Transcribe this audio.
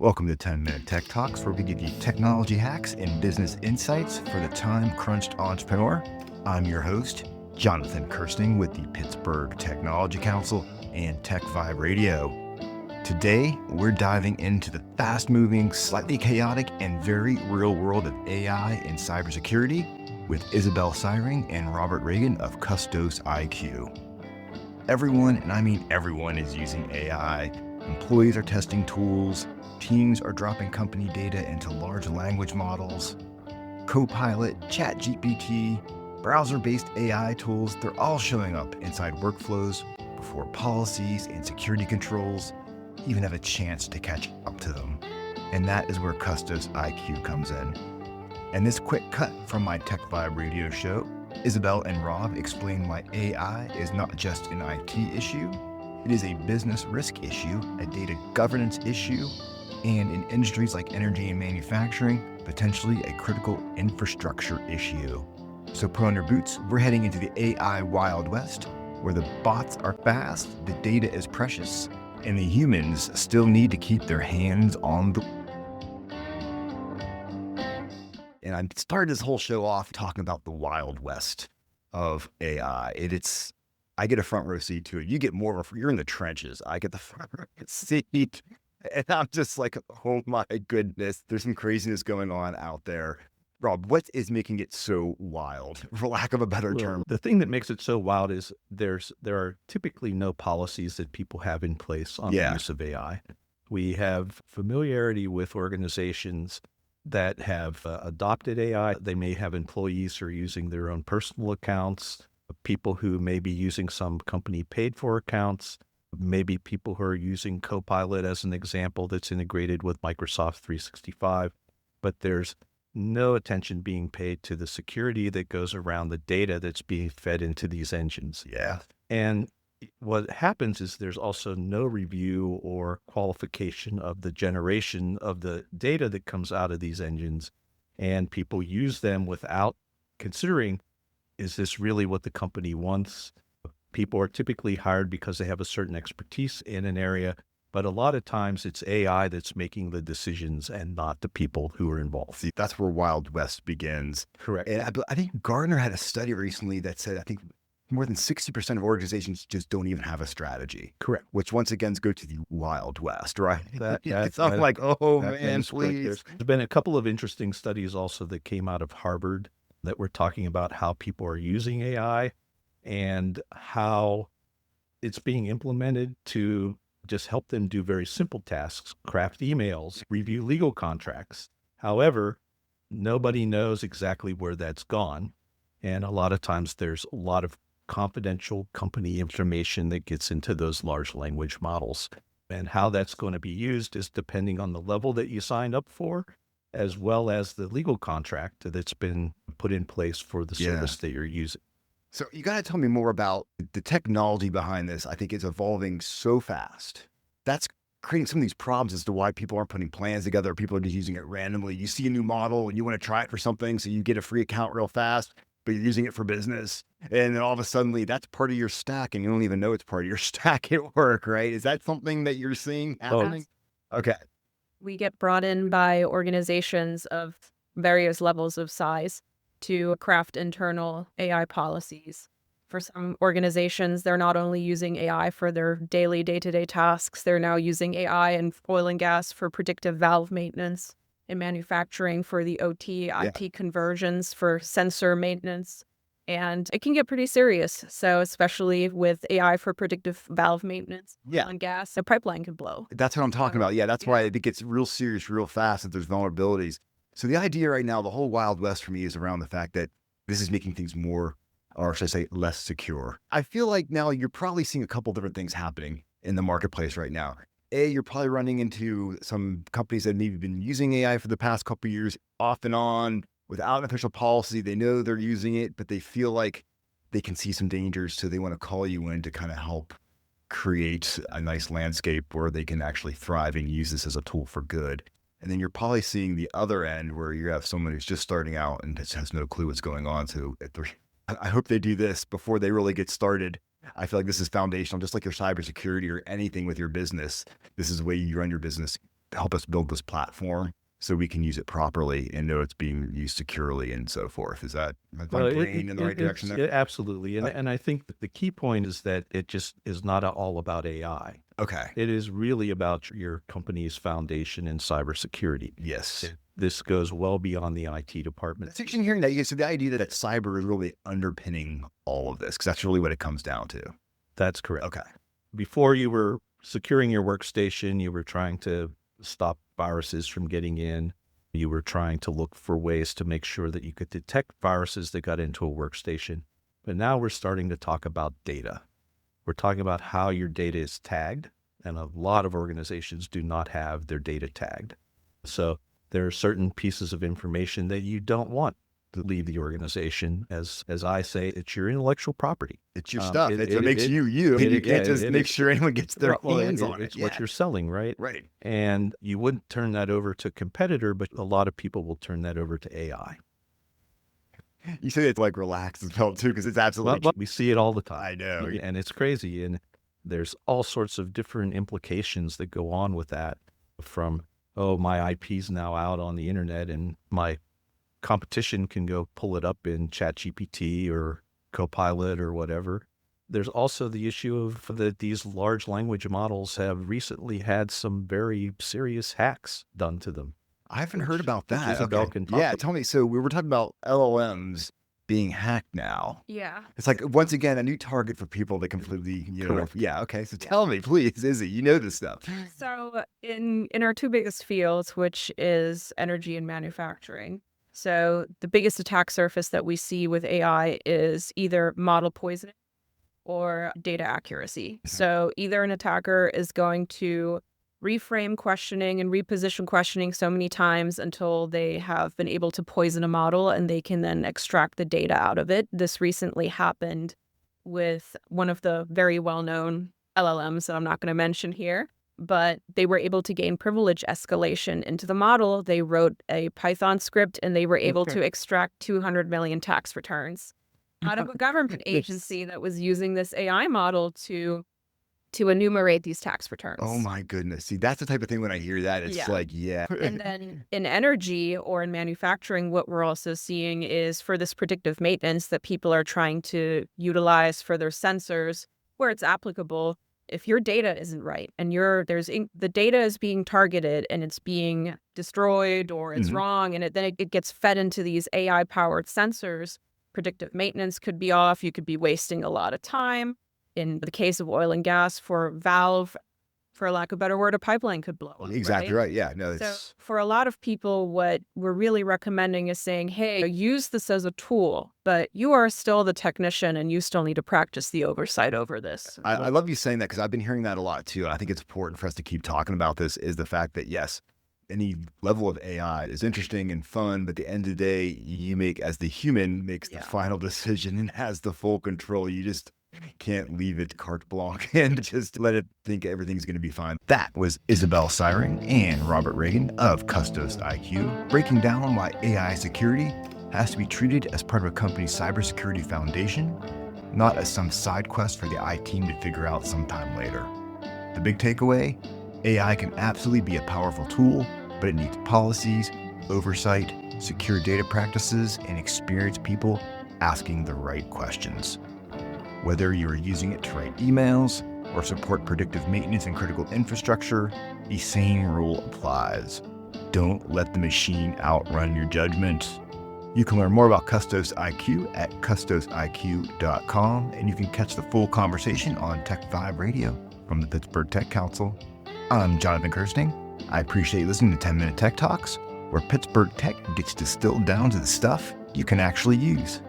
Welcome to 10-Minute Tech Talks, where we give you technology hacks and business insights for the time-crunched entrepreneur. I'm your host, Jonathan Kirsting with the Pittsburgh Technology Council and TechVibe Radio. Today, we're diving into the fast-moving, slightly chaotic, and very real world of AI and cybersecurity with Isabelle Syring and Robert Ragan of CUSTOS IQ. Everyone, and I mean everyone, is using AI. Employees are testing tools. Teams are dropping company data into large language models. Copilot, ChatGPT, browser-based AI tools, they're all showing up inside workflows before policies and security controls even have a chance to catch up to them. And that is where CUSTOS IQ comes in. And this quick cut from my TechVibe Radio show, Isabelle and Rob explain why AI is not just an IT issue, it is a business risk issue, a data governance issue, and in industries like energy and manufacturing, potentially a critical infrastructure issue. So put on your boots, we're heading into the AI Wild West, where the bots are fast, the data is precious, and the humans still need to keep their hands on the... And I started this whole show off talking about the Wild West of AI. I get a front row seat to it. You get more of you're in the trenches. I get the front row seat. And I'm just like, oh my goodness, there's some craziness going on out there. Rob, what is making it so wild, for lack of a better term? The thing that makes it so wild is there are typically no policies that people have in place on the use of AI. We have familiarity with organizations that have adopted AI. They may have employees who are using their own personal accounts, people who may be using some company paid for accounts, maybe people who are using Copilot as an example that's integrated with Microsoft 365, but there's no attention being paid to the security that goes around the data that's being fed into these engines. Yeah. And what happens is there's also no review or qualification of the generation of the data that comes out of these engines, and people use them without considering, is this really what the company wants? People are typically hired because they have a certain expertise in an area, but a lot of times it's AI that's making the decisions and not the people who are involved. See, that's where Wild West begins. Correct. And I think Gartner had a study recently that said, I think more than 60% of organizations just don't even have a strategy. Correct. Which once again go to the Wild West, right? That's like, oh man, please. There's been a couple of interesting studies also that came out of Harvard that were talking about how people are using AI and how it's being implemented to just help them do very simple tasks, craft emails, review legal contracts. However, nobody knows exactly where that's gone. And a lot of times there's a lot of confidential company information that gets into those large language models. And how that's going to be used is depending on the level that you signed up for, as well as the legal contract that's been put in place for the service that you're using. So you got to tell me more about the technology behind this. I think it's evolving so fast. That's creating some of these problems as to why people aren't putting plans together. People are just using it randomly. You see a new model and you want to try it for something, so you get a free account real fast, but you're using it for business. And then all of a sudden, that's part of your stack and you don't even know it's part of your stack at work, right? Is that something that you're seeing happening? Okay. We get brought in by organizations of various levels of size to craft internal AI policies. For some organizations, they're not only using AI for their daily day-to-day tasks, they're now using AI in oil and gas for predictive valve maintenance, in manufacturing for the OT, IT conversions for sensor maintenance. And it can get pretty serious. So especially with AI for predictive valve maintenance, oil and gas, a pipeline can blow. That's what I'm talking about. Yeah, that's why it gets real serious real fast if there's vulnerabilities. So the idea right now, the whole Wild West for me is around the fact that this is making things more, or should I say, less secure. I feel like now you're probably seeing a couple different things happening in the marketplace right now. You're probably running into some companies that have maybe been using AI for the past couple of years off and on without an official policy. They know they're using it, but they feel like they can see some dangers. So they want to call you in to kind of help create a nice landscape where they can actually thrive and use this as a tool for good. And then you're probably seeing the other end where you have someone who's just starting out and just has no clue what's going on. So I hope they do this before they really get started. I feel like this is foundational, just like your cybersecurity or anything with your business. This is the way you run your business. help us build this platform so we can use it properly and know it's being used securely and so forth. Is my brain in the right direction there? Absolutely. And I think that the key point is that it just is not all about AI. Okay. It is really about your company's foundation in cybersecurity. Yes. This goes well beyond the IT department. It's interesting hearing that. So the idea that cyber is really underpinning all of this, because that's really what it comes down to. That's correct. Okay. Before you were securing your workstation, you were trying to stop viruses from getting in. You were trying to look for ways to make sure that you could detect viruses that got into a workstation. But now we're starting to talk about data. We're talking about how your data is tagged, and a lot of organizations do not have their data tagged. So there are certain pieces of information that you don't want to leave the organization. As I say, it's your intellectual property. It's your stuff. It makes you. You can't just make sure anyone gets their hands on it. It's what you're selling, right? Right. And you wouldn't turn that over to a competitor, but a lot of people will turn that over to AI. You say it's like relaxed as well too, because it's absolutely. Well, we see it all the time. I know. And it's crazy. And there's all sorts of different implications that go on with that, from, oh, my IP's now out on the internet and my competition can go pull it up in ChatGPT or Copilot or whatever. There's also the issue of that these large language models have recently had some very serious hacks done to them. I haven't heard about that. Isabelle can talk about. Tell me. So we were talking about LLMs being hacked now. Yeah. It's like, once again, a new target for people that completely, Correct. Yeah. Okay. So tell me, please, Izzy, you know this stuff. So in our two biggest fields, which is energy and manufacturing. So the biggest attack surface that we see with AI is either model poisoning or data accuracy. So either an attacker is going to reframe questioning and reposition questioning so many times until they have been able to poison a model and they can then extract the data out of it. This recently happened with one of the very well-known LLMs that I'm not going to mention here, but they were able to gain privilege escalation into the model. They wrote a Python script and they were able to extract 200 million tax returns out of a government agency that was using this AI model to enumerate these tax returns. Oh my goodness. See, that's the type of thing when I hear that, it's like, yeah. And then in energy or in manufacturing, what we're also seeing is for this predictive maintenance that people are trying to utilize for their sensors where it's applicable. If your data isn't right and the data is being targeted and it's being destroyed or it's wrong, and then it gets fed into these AI-powered sensors, predictive maintenance could be off. You could be wasting a lot of time. In the case of oil and gas, for valve, for lack of a better word, a pipeline could blow up. Exactly right. Yeah. No. So for a lot of people, what we're really recommending is saying, hey, use this as a tool, but you are still the technician and you still need to practice the oversight over this. I love you saying that, because I've been hearing that a lot too. And I think it's important for us to keep talking about this, is the fact that, yes, any level of AI is interesting and fun, but at the end of the day, you as the human makes the final decision and has the full control. You just can't leave it carte blanche and just let it think everything's going to be fine. That was Isabelle Syring and Robert Ragan of CUSTOS IQ, breaking down why AI security has to be treated as part of a company's cybersecurity foundation, not as some side quest for the IT team to figure out sometime later. The big takeaway: AI can absolutely be a powerful tool, but it needs policies, oversight, secure data practices, and experienced people asking the right questions. Whether you are using it to write emails or support predictive maintenance and critical infrastructure, the same rule applies. Don't let the machine outrun your judgment. You can learn more about CUSTOS IQ at custosiq.com, and you can catch the full conversation on TechVibe Radio from the Pittsburgh Tech Council. I'm Jonathan Kirsting. I appreciate you listening to 10-Minute Tech Talks, where Pittsburgh Tech gets distilled down to the stuff you can actually use.